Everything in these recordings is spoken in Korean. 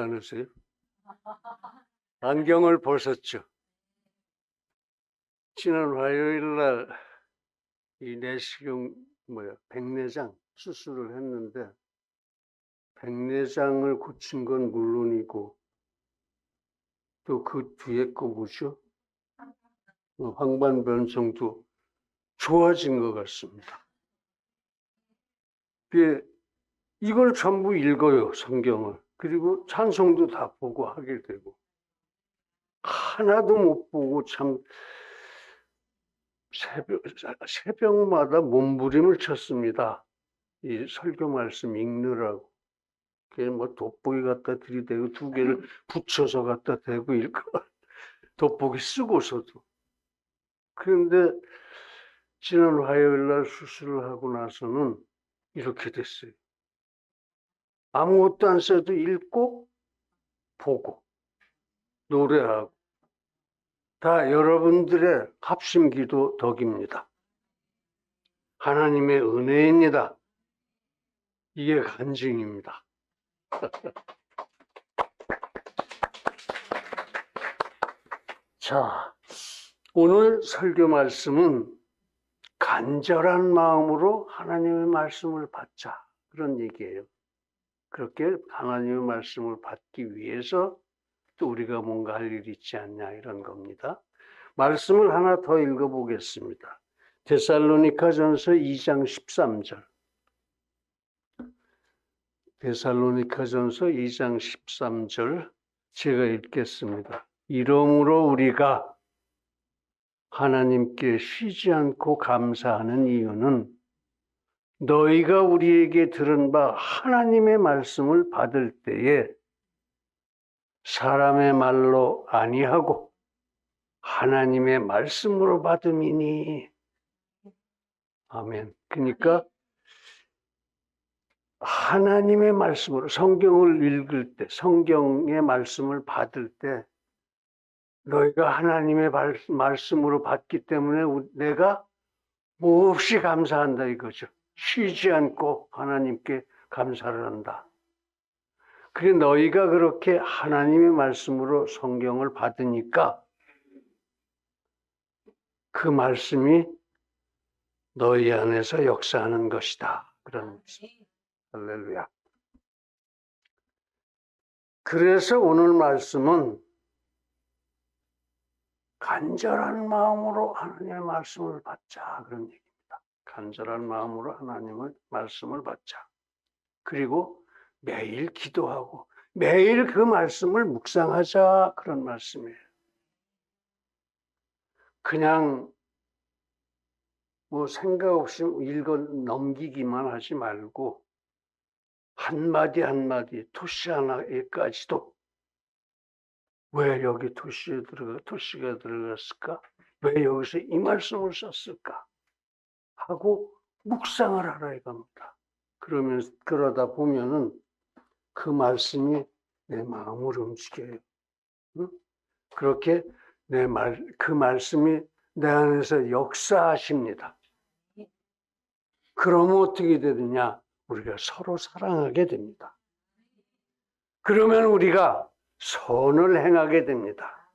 않으세요? 안경을 벗었죠. 지난 화요일 날 이 내시경 백내장 수술을 했는데 백내장을 고친 건 물론이고 또 그 뒤에 거 뭐죠? 황반변성도 좋아진 것 같습니다. 이걸 전부 읽어요, 성경을. 그리고 찬송도 다 보고 하게 되고 하나도 못 보고 참 새벽마다 몸부림을 쳤습니다. 이 설교 말씀 읽느라고. 그게 뭐 돋보기 갖다 들이대고 두 개를 붙여서 갖다 대고 읽고 돋보기 쓰고서도. 그런데 지난 화요일 날 수술을 하고 나서는 이렇게 됐어요. 아무것도 안 써도 읽고 보고 노래하고 다 여러분들의 합심기도 덕입니다. 하나님의 은혜입니다. 이게 간증입니다. 자, 오늘 설교 말씀은 간절한 마음으로 하나님의 말씀을 받자, 그런 얘기예요. 그렇게 하나님의 말씀을 받기 위해서 또 우리가 뭔가 할 일이 있지 않냐, 이런 겁니다. 말씀을 하나 더 읽어보겠습니다. 데살로니가전서 2장 13절. 데살로니가전서 2장 13절 제가 읽겠습니다. 이러므로 우리가 하나님께 쉬지 않고 감사하는 이유는 너희가 우리에게 들은 바 하나님의 말씀을 받을 때에 사람의 말로 아니하고 하나님의 말씀으로 받음이니. 아멘. 그러니까 하나님의 말씀으로, 성경을 읽을 때, 성경의 말씀을 받을 때 너희가 하나님의 말씀으로 받기 때문에 내가 몹시 감사한다 이거죠. 쉬지 않고 하나님께 감사를 한다. 그래, 너희가 그렇게 하나님의 말씀으로 성경을 받으니까 그 말씀이 너희 안에서 역사하는 것이다. 그런 말씀. 할렐루야. 그래서 오늘 말씀은 간절한 마음으로 하나님의 말씀을 받자, 그런 얘기입니다. 간절한 마음으로 하나님의 말씀을 받자. 그리고 매일 기도하고 매일 그 말씀을 묵상하자, 그런 말씀이에요. 그냥 뭐 생각 없이 읽어 넘기기만 하지 말고 한마디 한마디, 토시 하나에까지도 왜 여기 토시가 들어갔을까? 왜 여기서 이 말씀을 썼을까? 하고 묵상을 하라 이겁니다. 그러다 보면은 그 말씀이 내 마음을 움직여요. 응? 그렇게 그 말씀이 내 안에서 역사하십니다. 그러면 어떻게 되느냐? 우리가 서로 사랑하게 됩니다. 그러면 우리가 선을 행하게 됩니다.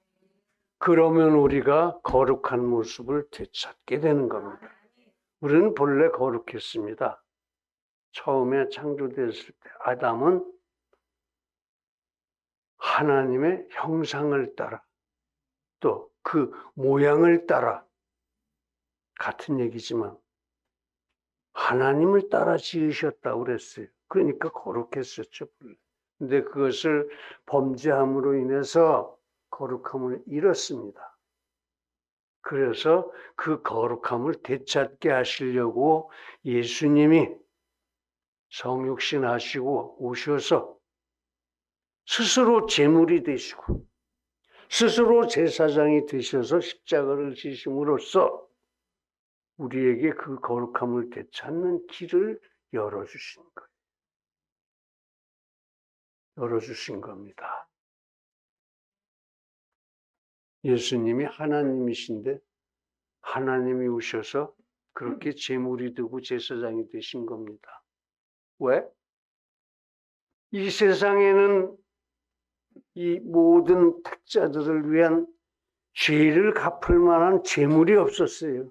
그러면 우리가 거룩한 모습을 되찾게 되는 겁니다. 우리는 본래 거룩했습니다. 처음에 창조됐을 때 아담은 하나님의 형상을 따라 또 그 모양을 따라, 같은 얘기지만 하나님을 따라 지으셨다고 그랬어요. 그러니까 거룩했었죠. 근데 그것을 범죄함으로 인해서 거룩함을 잃었습니다. 그래서 그 거룩함을 되찾게 하시려고 예수님이 성육신 하시고 오셔서 스스로 제물이 되시고 스스로 제사장이 되셔서 십자가를 지심으로써 우리에게 그 거룩함을 되찾는 길을 열어주신 거예요. 열어주신 겁니다. 예수님이 하나님이신데 하나님이 오셔서 그렇게 제물이 되고 제사장이 되신 겁니다. 왜? 이 세상에는 이 모든 택자들을 위한 죄를 갚을 만한 재물이 없었어요.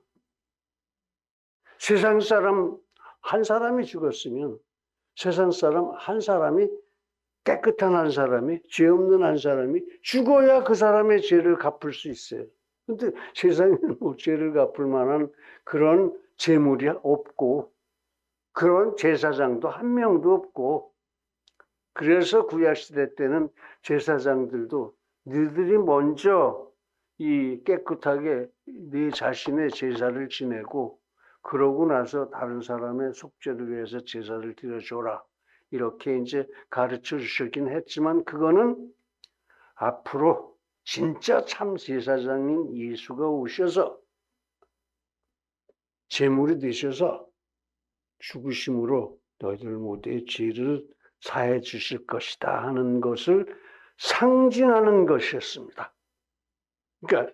세상 사람 한 사람이 죽었으면 세상 사람 한 사람이 깨끗한 한 사람이 죄 없는 한 사람이 죽어야 그 사람의 죄를 갚을 수 있어요. 근데 세상에는 뭐 죄를 갚을 만한 그런 재물이 없고 그런 제사장도 한 명도 없고 그래서 구약시대 때는 제사장들도 너희들이 먼저 이 깨끗하게 네 자신의 제사를 지내고 그러고 나서 다른 사람의 속죄를 위해서 제사를 드려줘라. 이렇게 이제 가르쳐 주셨긴 했지만 그거는 앞으로 진짜 참 제사장인 예수가 오셔서 제물이 되셔서 죽으심으로 너희들 모두의 죄를 사해 주실 것이다 하는 것을 상징하는 것이었습니다. 그러니까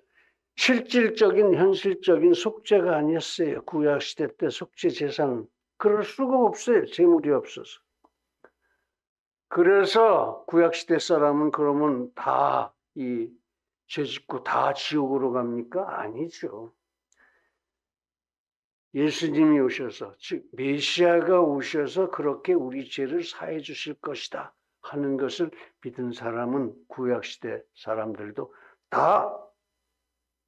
실질적인 현실적인 속죄가 아니었어요. 구약시대 때 속죄 제사는 그럴 수가 없어요. 제물이 없어서. 그래서 구약시대 사람은 그러면 다 이 죄짓고 다 지옥으로 갑니까? 아니죠. 예수님이 오셔서, 즉 메시아가 오셔서 그렇게 우리 죄를 사해 주실 것이다 하는 것을 믿은 사람은 구약시대 사람들도 다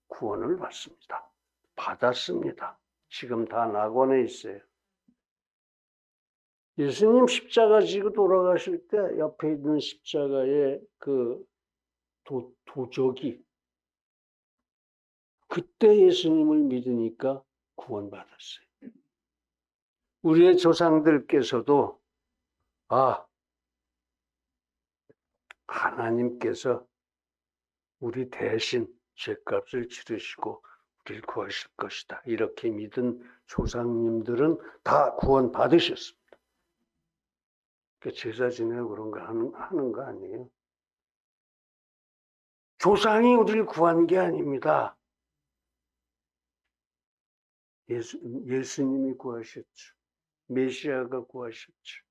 구원을 받습니다. 받았습니다. 지금 다 낙원에 있어요. 예수님 십자가 지고 돌아가실 때 옆에 있는 십자가의 그 도적이 그때 예수님을 믿으니까 구원받았어요. 우리의 조상들께서도 하나님께서 우리 대신 죄값을 치르시고 우리를 구하실 것이다. 이렇게 믿은 조상님들은 다 구원받으셨습니다. 그러니까 제사 지내고 그런 거 하는 거 아니에요. 조상이 우리를 구한 게 아닙니다. 예수님이 구하셨죠. 메시아가 구하셨죠.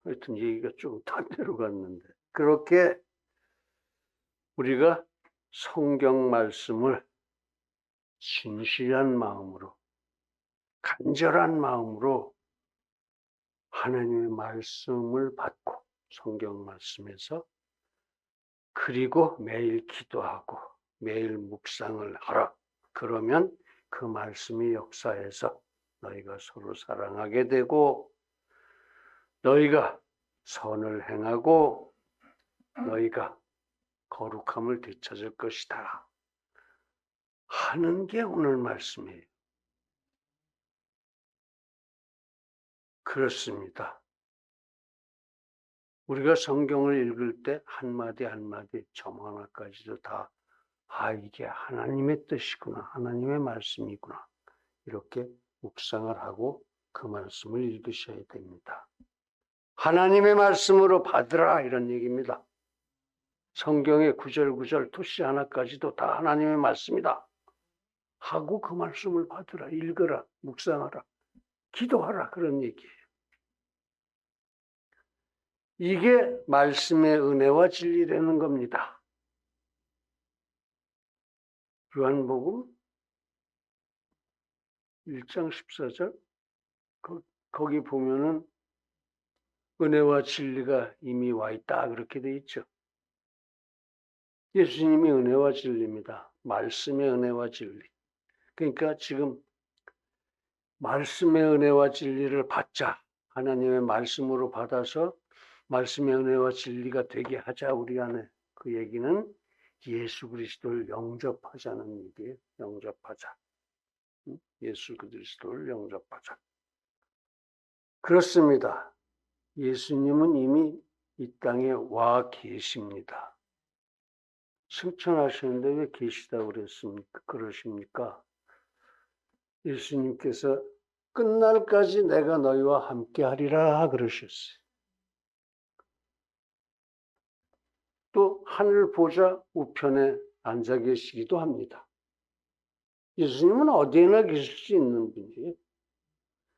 하여튼 얘기가 좀 딴 데로 갔는데 그렇게 우리가 성경 말씀을 진실한 마음으로 간절한 마음으로 하나님의 말씀을 받고 성경 말씀에서 그리고 매일 기도하고 매일 묵상을 하라. 그러면 그 말씀이 역사해서 너희가 서로 사랑하게 되고 너희가 선을 행하고 너희가 거룩함을 되찾을 것이다 하는 게 오늘 말씀이에요. 그렇습니다. 우리가 성경을 읽을 때 한마디 한마디 점 하나까지도 다 이게 하나님의 뜻이구나. 하나님의 말씀이구나. 이렇게 묵상을 하고 그 말씀을 읽으셔야 됩니다. 하나님의 말씀으로 받으라 이런 얘기입니다. 성경의 구절구절 토시 하나까지도 다 하나님의 말씀이다. 하고 그 말씀을 받으라. 읽어라. 묵상하라. 기도하라. 그런 얘기예요. 이게 말씀의 은혜와 진리라는 겁니다. 요한복음 1장 14절 거기 보면은 은혜와 진리가 이미 와 있다 그렇게 돼 있죠. 예수님이 은혜와 진리입니다. 말씀의 은혜와 진리. 그러니까 지금 말씀의 은혜와 진리를 받자. 하나님의 말씀으로 받아서 말씀의 은혜와 진리가 되게 하자 우리 안에. 그 얘기는 예수 그리스도를 영접하자는 얘기예요. 영접하자. 예수 그리스도를 영접하자. 그렇습니다. 예수님은 이미 이 땅에 와 계십니다. 승천하시는데 왜 계시다고 그러십니까? 예수님께서 끝날까지 내가 너희와 함께 하리라 그러셨어요. 또 하늘 보좌 우편에 앉아 계시기도 합니다. 예수님은 어디에나 계실 수 있는 분이에요.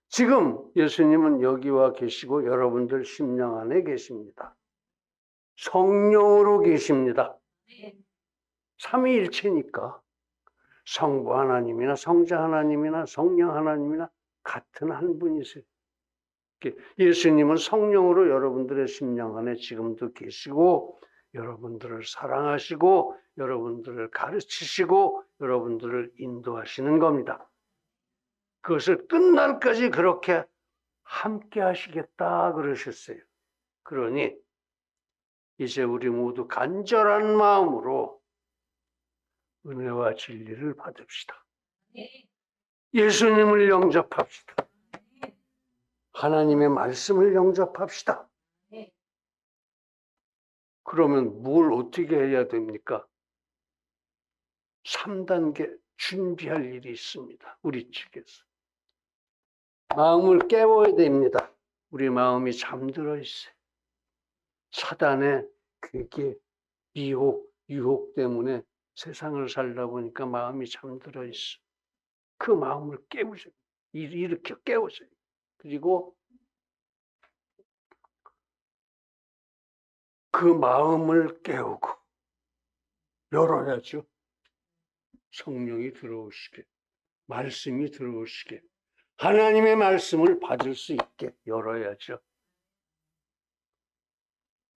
지금 예수님은 여기와 계시고 여러분들 심령 안에 계십니다. 성령으로 계십니다. 삼위일체니까 성부 하나님이나 성자 하나님이나 성령 하나님이나 같은 한 분이세요. 예수님은 성령으로 여러분들의 심령 안에 지금도 계시고 여러분들을 사랑하시고 여러분들을 가르치시고 여러분들을 인도하시는 겁니다. 그것을 끝날까지 그렇게 함께 하시겠다 그러셨어요. 그러니 이제 우리 모두 간절한 마음으로 은혜와 진리를 받읍시다. 예수님을 영접합시다. 하나님의 말씀을 영접합시다. 그러면 뭘 어떻게 해야 됩니까? 3단계 준비할 일이 있습니다. 우리 측에서. 마음을 깨워야 됩니다. 우리 마음이 잠들어 있어요. 사단의 괴계, 미혹, 유혹 때문에 세상을 살다 보니까 마음이 잠들어 있어. 그 마음을 깨우세요. 일으켜 깨우세요. 그리고 그 마음을 깨우고 열어야죠. 성령이 들어오시게, 말씀이 들어오시게, 하나님의 말씀을 받을 수 있게 열어야죠.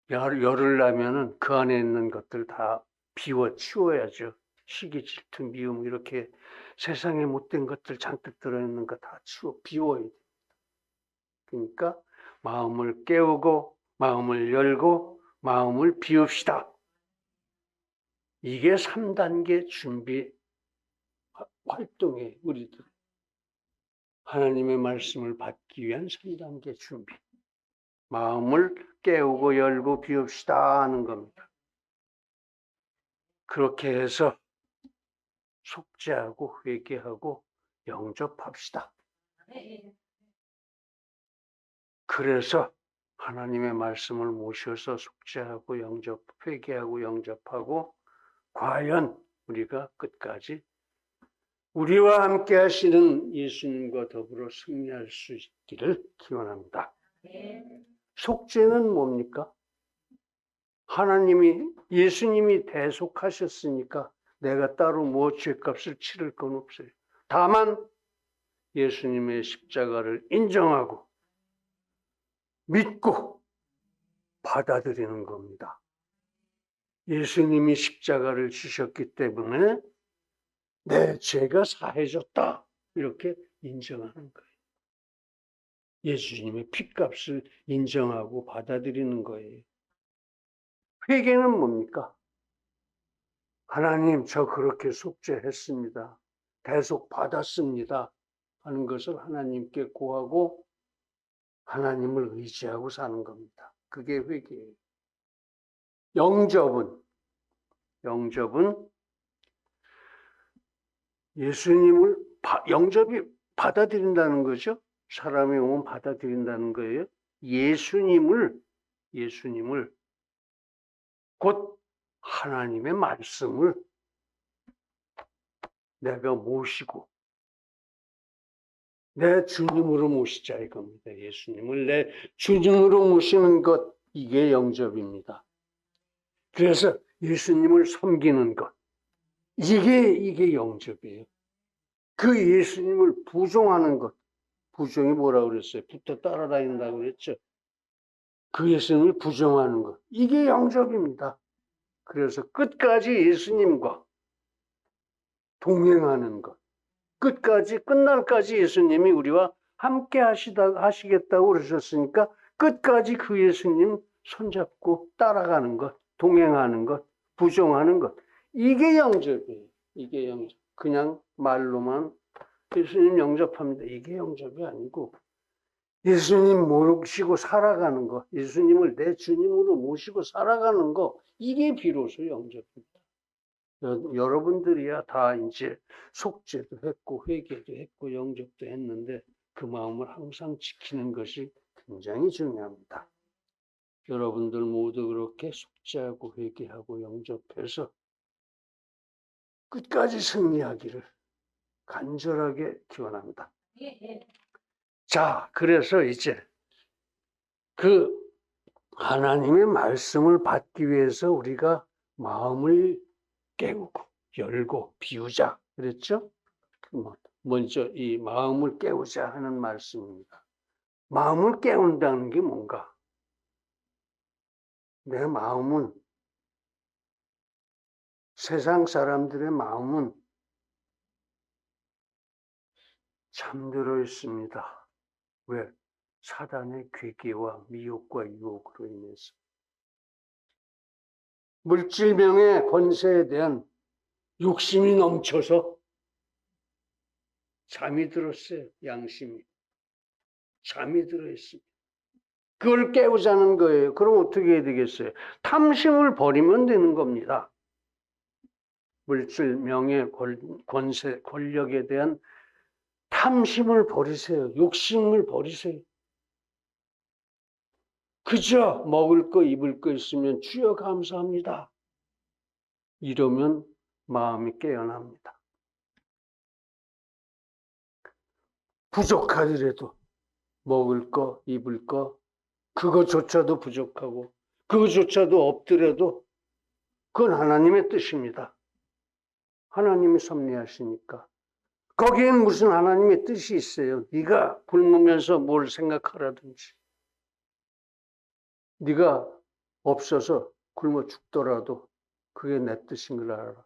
열으려면은 그 안에 있는 것들 다 비워치워야죠. 시기, 질투, 미움 이렇게 세상에 못된 것들 잔뜩 들어있는 거 다 비워야 됩니다. 그러니까 마음을 깨우고 마음을 열고 마음을 비웁시다. 이게 3단계 준비 활동이에요. 우리들. 하나님의 말씀을 받기 위한 3단계 준비. 마음을 깨우고 열고 비웁시다 하는 겁니다. 그렇게 해서 속죄하고 회개하고 영접합시다. 그래서 하나님의 말씀을 모셔서 속죄하고 회개하고 영접하고 과연 우리가 끝까지 우리와 함께 하시는 예수님과 더불어 승리할 수 있기를 기원합니다. 속죄는 뭡니까? 예수님이 대속하셨으니까 내가 따로 뭐 죄값을 치를 건 없어요. 다만 예수님의 십자가를 인정하고 믿고 받아들이는 겁니다. 예수님이 십자가를 지셨기 때문에 내 죄가 사해졌다 이렇게 인정하는 거예요. 예수님의 핏값을 인정하고 받아들이는 거예요. 회개는 뭡니까? 하나님, 저 그렇게 속죄했습니다. 대속 받았습니다. 하는 것을 하나님께 고하고 하나님을 의지하고 사는 겁니다. 그게 회개예요. 영접은 예수님을 영접이 받아들인다는 거죠. 사람이 오면 받아들인다는 거예요. 예수님을 곧 하나님의 말씀을 내가 모시고 내 주님으로 모시자 이겁니다. 예수님을 내 주님으로 모시는 것, 이게 영접입니다. 그래서 예수님을 섬기는 것, 이게 영접이에요. 그 예수님을 부종하는 것, 부종이 뭐라고 그랬어요? 붙어 따라다닌다고 그랬죠. 그 예수님을 부종하는 것, 이게 영접입니다. 그래서 끝까지 예수님과 동행하는 것, 끝날까지 예수님이 우리와 함께 하시겠다고 그러셨으니까 끝까지 그 예수님 손잡고 따라가는 것, 동행하는 것, 부종하는 것, 이게 영접이에요. 이게 영접. 그냥 말로만 예수님 영접합니다. 이게 영접이 아니고 예수님 모시고 살아가는 것, 예수님을 내 주님으로 모시고 살아가는 것, 이게 비로소 영접입니다. 여러분들이야 다 이제 속죄도 했고 회개도 했고 영접도 했는데 그 마음을 항상 지키는 것이 굉장히 중요합니다. 여러분들 모두 그렇게 속죄하고 회개하고 영접해서 끝까지 승리하기를 간절하게 기원합니다. 자, 그래서 이제 그 하나님의 말씀을 받기 위해서 우리가 마음을 깨우고 열고 비우자 그랬죠? 먼저 이 마음을 깨우자 하는 말씀입니다. 마음을 깨운다는 게 뭔가? 내 마음은, 세상 사람들의 마음은 잠들어 있습니다. 왜? 사단의 괴계와 미혹과 유혹으로 인해서. 물질명의 권세에 대한 욕심이 넘쳐서 잠이 들었어요. 양심이. 잠이 들어 있습니다. 그걸 깨우자는 거예요. 그럼 어떻게 해야 되겠어요? 탐심을 버리면 되는 겁니다. 물질, 명예, 권세, 권력에 대한 탐심을 버리세요. 욕심을 버리세요. 그저 먹을 거, 입을 거 있으면 주여 감사합니다. 이러면 마음이 깨어납니다. 부족하더라도 먹을 거, 입을 거, 그거조차도 부족하고 그거조차도 없더라도 그건 하나님의 뜻입니다. 하나님이 섭리하시니까. 거기엔 무슨 하나님의 뜻이 있어요. 네가 굶으면서 뭘 생각하라든지, 네가 없어서 굶어 죽더라도 그게 내 뜻인 걸 알아.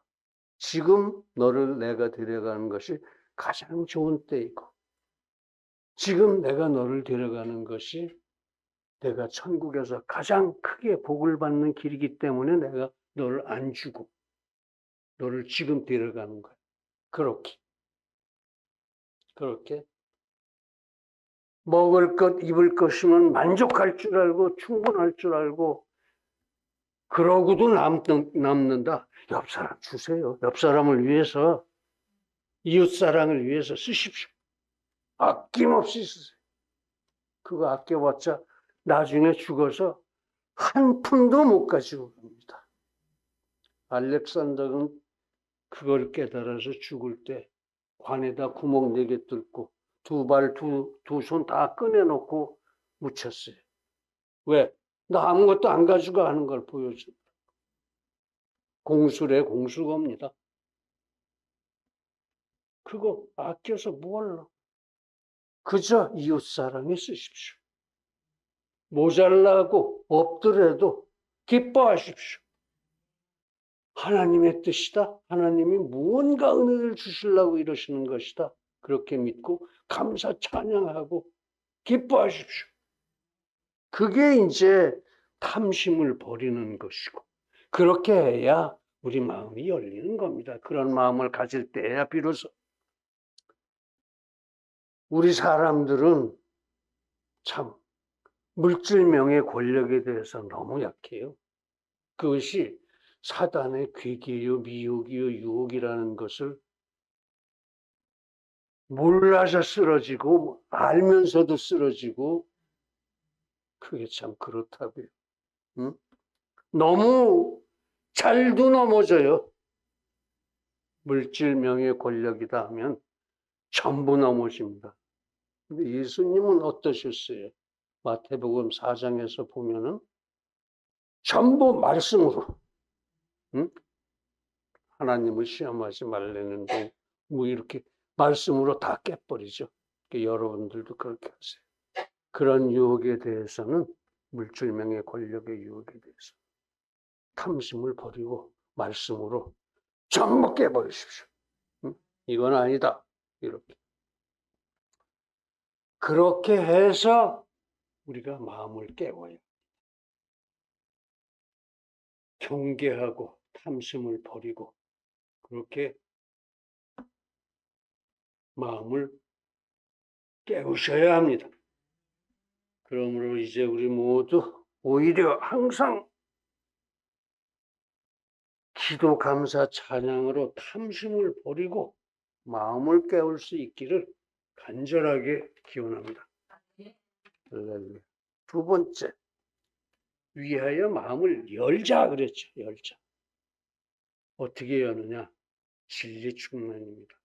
지금 너를 내가 데려가는 것이 가장 좋은 때이고, 지금 내가 너를 데려가는 것이 내가 천국에서 가장 크게 복을 받는 길이기 때문에 내가 너를 안 주고 너를 지금 데려가는 거야. 그렇게 먹을 것, 입을 것이면 만족할 줄 알고 충분할 줄 알고 그러고도 남는다. 옆 사람 주세요. 옆 사람을 위해서, 이웃 사랑을 위해서 쓰십시오. 아낌없이 쓰세요. 그거 아껴봤자 나중에 죽어서 한 푼도 못 가지고 갑니다. 알렉산더는 그걸 깨달아서 죽을 때 관에다 구멍 4개 뚫고 두 발, 두 손 다 꺼내놓고 묻혔어요. 왜? 나 아무것도 안 가지고 하는 걸 보여줘. 공수래, 공수겁니다. 그거 아껴서 뭘로? 그저 이웃사랑에 쓰십시오. 모자라고 없더라도 기뻐하십시오. 하나님의 뜻이다. 하나님이 무언가 은혜를 주시려고 이러시는 것이다. 그렇게 믿고 감사 찬양하고 기뻐하십시오. 그게 이제 탐심을 버리는 것이고, 그렇게 해야 우리 마음이 열리는 겁니다. 그런 마음을 가질 때야 비로소. 우리 사람들은 참 물질명의 권력에 대해서 너무 약해요. 그것이 사단의 괴계요, 미혹이요, 유혹이라는 것을 몰라서 쓰러지고 알면서도 쓰러지고, 그게 참 그렇다고요. 응? 너무 잘도 넘어져요. 물질명의 권력이다 하면 전부 넘어집니다. 근데 예수님은 어떠셨어요? 마태복음 4장에서 보면은 전부 말씀으로, 응? 하나님을 시험하지 말라는데 뭐 이렇게 말씀으로 다 깨버리죠. 여러분들도 그렇게 하세요. 그런 유혹에 대해서는, 물질명의 권력의 유혹에 대해서 탐심을 버리고 말씀으로 전부 깨버리십시오. 응? 이건 아니다. 이렇게. 그렇게 해서 우리가 마음을 깨워요. 경계하고 탐심을 버리고 그렇게 마음을 깨우셔야 합니다. 그러므로 이제 우리 모두 오히려 항상 기도, 감사, 찬양으로 탐심을 버리고 마음을 깨울 수 있기를 간절하게 기원합니다. 할렐루야. 두 번째, 위하여 마음을 열자 그랬죠. 열자. 어떻게 여느냐? 진리 충만입니다.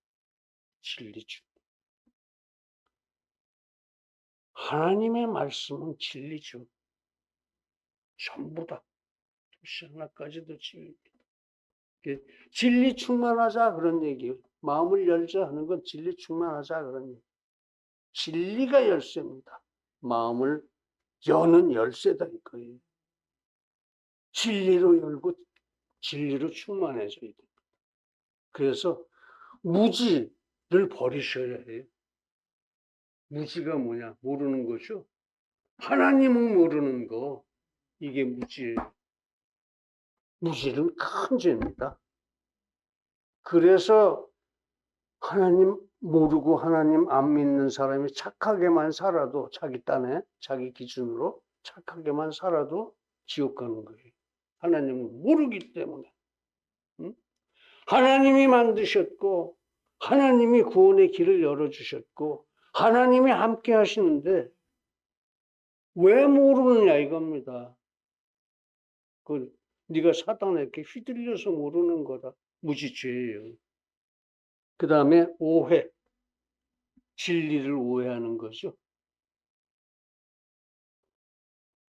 진리 충만. 하나님의 말씀은 진리죠. 전부 다. 토시 하나까지도 진리입니다. 진리 충만하자 그런 얘기예요. 마음을 열자 하는 건 진리 충만하자 그런 얘기예요. 진리가 열쇠입니다. 마음을 여는 열쇠다 이거예요. 진리로 열고 진리로 충만해져야 됩니다. 그래서 무지를 버리셔야 해요. 무지가 뭐냐? 모르는 거죠. 하나님은 모르는 거. 이게 무지예요. 무지는 큰 죄입니다. 그래서 하나님 모르고 하나님 안 믿는 사람이 착하게만 살아도 자기 딴에 자기 기준으로 착하게만 살아도 지옥 가는 거예요. 하나님을 모르기 때문에. 응? 하나님이 만드셨고 하나님이 구원의 길을 열어주셨고 하나님이 함께 하시는데 왜 모르느냐 이겁니다. 네가 사단에게 휘둘려서 모르는 거다. 무지죄예요. 그 다음에 오해. 진리를 오해하는 거죠.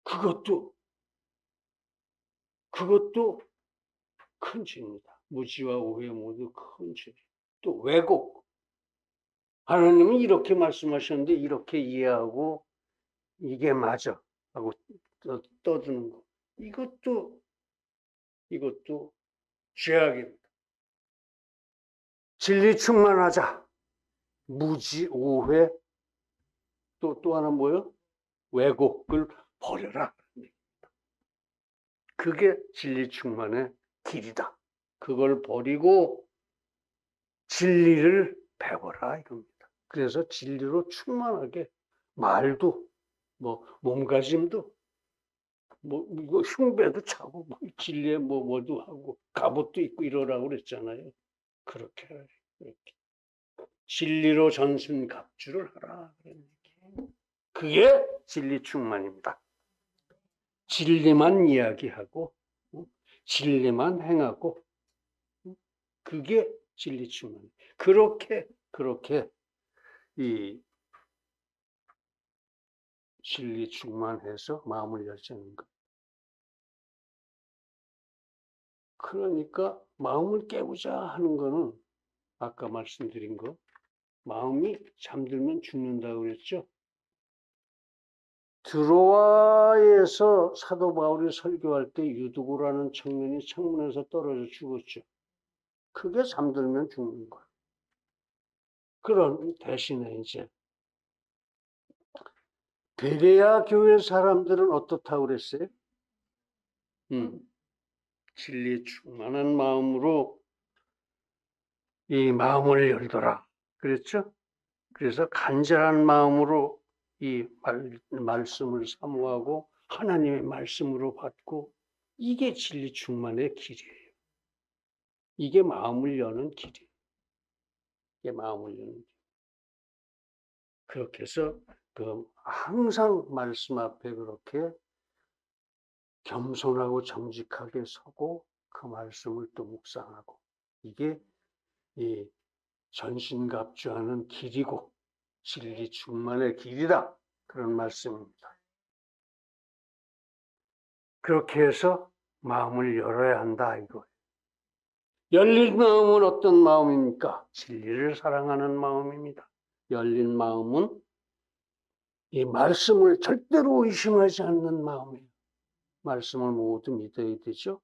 그것도 큰 죄입니다. 무지와 오해 모두 큰 죄. 또 왜곡. 하나님은 이렇게 말씀하셨는데 이렇게 이해하고 이게 맞아 하고 떠드는 거. 이것도 죄악입니다. 진리 충만하자. 무지, 오해, 또 하나 뭐요? 왜곡을 버려라. 그게 진리 충만의 길이다. 그걸 버리고 진리를 배워라 이겁니다. 그래서 진리로 충만하게 말도 몸가짐도 이거 흉배도 차고 진리에 뭐도 하고 갑옷도 입고 이러라고 그랬잖아요. 그렇게 진리로 전신갑주를 하라. 그게 진리 충만입니다. 진리만 이야기하고 진리만 행하고 그게 진리 충만. 그렇게 이 진리 충만해서 마음을 열자는 것. 그러니까 마음을 깨우자 하는 거는 아까 말씀드린 거 마음이 잠들면 죽는다고 그랬죠. 드로아에서 사도 바울이 설교할 때 유두고라는 청년이 창문에서 떨어져 죽었죠. 그게 잠들면 죽는 거예요. 그런 대신에 이제 베레아 교회 사람들은 어떻다고 그랬어요? 진리에 충만한 마음으로 이 마음을 열더라. 그랬죠? 그래서 간절한 마음으로 이 말씀을 사모하고 하나님의 말씀으로 받고 이게 진리 충만의 길이에요. 이게 마음을 여는 길이에요. 이게 마음을 여는 길. 그렇게 해서 항상 말씀 앞에 그렇게 겸손하고 정직하게 서고 그 말씀을 또 묵상하고 이게 이 전신갑주하는 길이고 진리 충만의 길이다. 그런 말씀입니다. 그렇게 해서 마음을 열어야 한다 이거예요. 열린 마음은 어떤 마음입니까? 진리를 사랑하는 마음입니다. 열린 마음은 이 말씀을 절대로 의심하지 않는 마음이에요. 말씀을 모두 믿어야 되죠.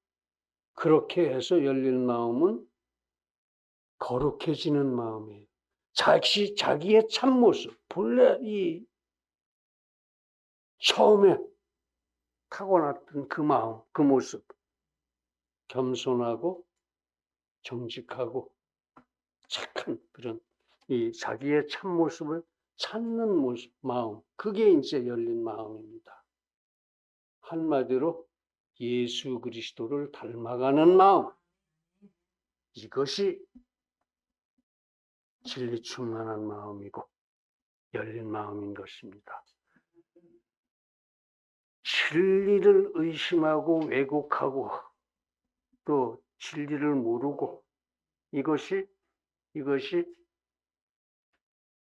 그렇게 해서 열린 마음은 거룩해지는 마음이에요. 자기의 참모습, 본래 처음에 타고났던 그 마음, 그 모습, 겸손하고 정직하고 착한 그런 자기의 참모습을 찾는 모습, 마음, 그게 이제 열린 마음입니다. 한마디로 예수 그리스도를 닮아가는 마음, 이것이 진리 충만한 마음이고 열린 마음인 것입니다. 진리를 의심하고 왜곡하고 또 진리를 모르고 이것이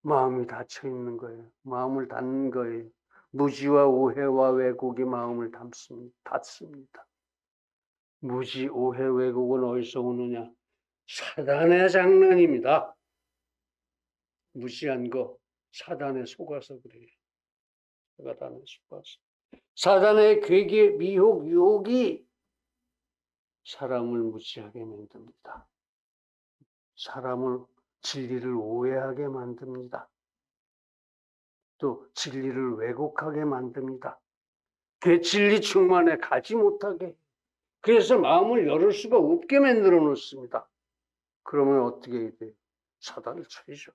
마음이 닫혀 있는 거예요. 마음을 닫는 거예요. 무지와 오해와 왜곡이 마음을 닫습니다. 무지, 오해, 왜곡은 어디서 오느냐? 사단의 장난입니다. 무지한 거 사단에 속아서 그래요. 사단에 속아서. 사단의 괴계, 미혹, 유혹이 사람을 무지하게 만듭니다. 사람을 진리를 오해하게 만듭니다. 또 진리를 왜곡하게 만듭니다. 그 진리 충만에 가지 못하게. 그래서 마음을 열을 수가 없게 만들어 놓습니다. 그러면 어떻게 해야 돼요? 사단을 쳐야죠.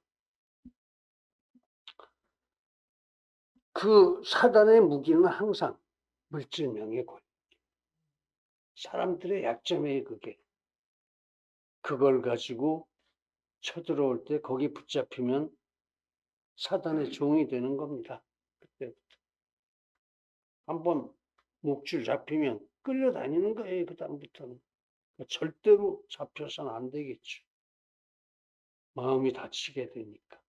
그 사단의 무기는 항상 물질명예 권력. 사람들의 약점이에요, 그게. 그걸 가지고 쳐들어올 때 거기 붙잡히면 사단의 종이 되는 겁니다. 그때부터. 한번 목줄 잡히면 끌려다니는 거예요, 그 다음부터는. 절대로 잡혀서는 안 되겠죠. 마음이 다치게 되니까.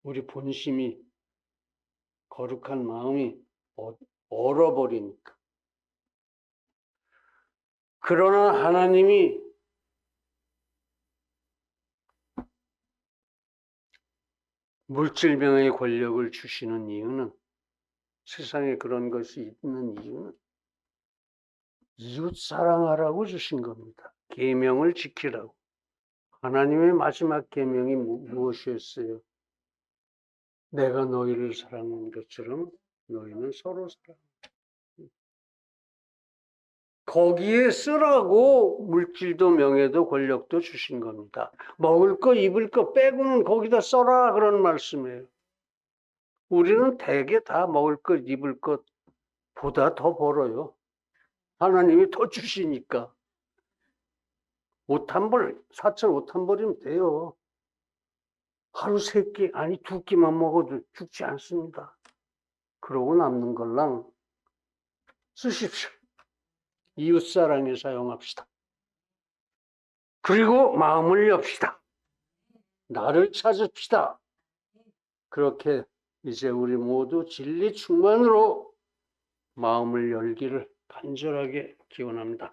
우리 본심이, 거룩한 마음이 얼어버리니까. 그러나 하나님이 물질명의 권력을 주시는 이유는, 세상에 그런 것이 있는 이유는 이웃 사랑하라고 주신 겁니다. 계명을 지키라고. 하나님의 마지막 계명이 무엇이었어요? 내가 너희를 사랑한 것처럼 너희는 서로 사랑하라. 거기에 쓰라고 물질도 명예도 권력도 주신 겁니다. 먹을 거 입을 거 빼고는 거기다 써라 그런 말씀이에요. 우리는 대개 다 먹을 것 입을 것보다 더 벌어요. 하나님이 더 주시니까. 옷 한 벌, 사철 옷 한 벌이면 돼요. 하루 3끼, 아니 2끼만 먹어도 죽지 않습니다. 그러고 남는 걸랑 쓰십시오. 이웃사랑에 사용합시다. 그리고 마음을 엽시다. 나를 찾읍시다. 그렇게 이제 우리 모두 진리 충만으로 마음을 열기를 간절하게 기원합니다.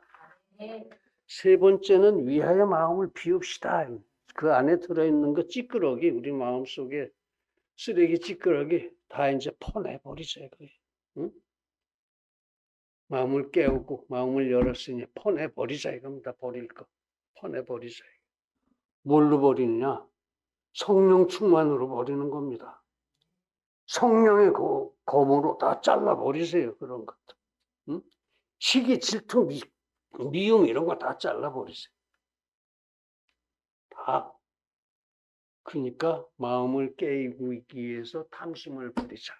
3번째는 위하여 마음을 비웁시다. 그 안에 들어있는 거 찌끄러기, 우리 마음속에 쓰레기 찌끄러기 다 이제 퍼내버리자. 응? 마음을 깨우고 마음을 열었으니 퍼내버리자 이겁니다. 버릴 거 퍼내버리자. 뭘로 버리느냐? 성령 충만으로 버리는 겁니다. 성령의 검으로 다 잘라버리세요. 그런 것들. 응? 시기, 질투, 미움 이런 거 다 잘라버리세요. 다. 그러니까 마음을 깨우기 위해서 탐심을 버리자.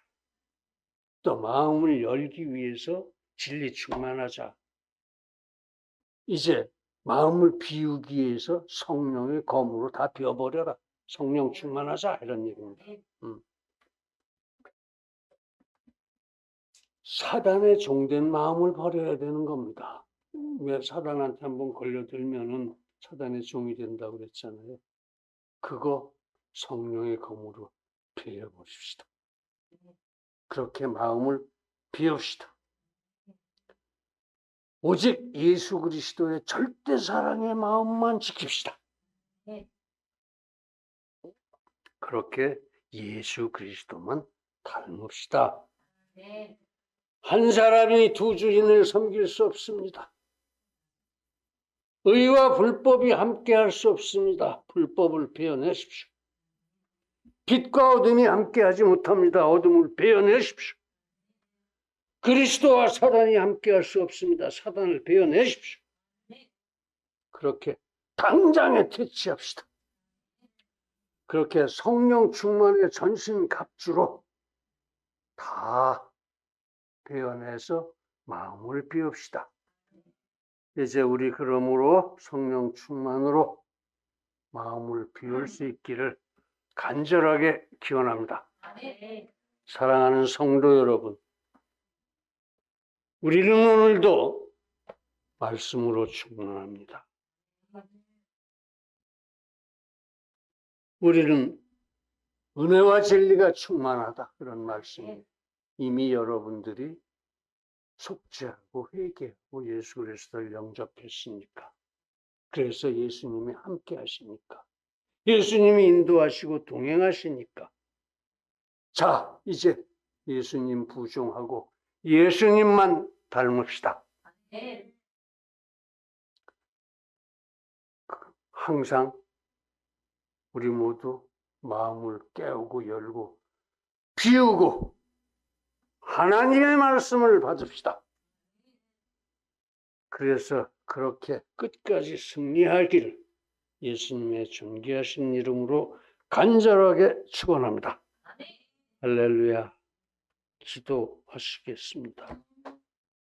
또 마음을 열기 위해서 진리 충만하자. 이제 마음을 비우기 위해서 성령의 검으로 다 비워버려라. 성령 충만하자 이런 얘기입니다. 사단의 종된 마음을 버려야 되는 겁니다. 왜 사단한테 한번 걸려들면은 사단의 종이 된다고 그랬잖아요. 그거 성령의 검으로 비워버립시다. 그렇게 마음을 비웁시다. 오직 예수 그리스도의 절대 사랑의 마음만 지킵시다. 그렇게 예수 그리스도만 닮읍시다. 한 사람이 두 주인을 섬길 수 없습니다. 의와 불법이 함께할 수 없습니다. 불법을 베어내십시오. 빛과 어둠이 함께하지 못합니다. 어둠을 베어내십시오. 그리스도와 사단이 함께할 수 없습니다. 사단을 베어내십시오. 그렇게 당장에 퇴치합시다. 그렇게 성령 충만의 전신 갑주로 다 베어내서 마음을 비웁시다. 이제 우리 그러므로 성령 충만으로 마음을 비울 수 있기를 간절하게 기원합니다. 사랑하는 성도 여러분, 우리는 오늘도 말씀으로 충만합니다. 우리는 은혜와 진리가 충만하다. 그런 말씀이 이미 여러분들이 속죄하고 회개하고 예수 그리스도를 영접했으니까. 그래서 예수님이 함께 하시니까. 예수님이 인도하시고 동행하시니까. 자, 이제 예수님 부종하고 예수님만 닮읍시다. 항상 우리 모두 마음을 깨우고 열고 비우고 하나님의 말씀을 받읍시다. 그래서 그렇게 끝까지 승리하기를 예수님의 존귀하신 이름으로 간절하게 축원합니다. 할렐루야. 기도하시겠습니다.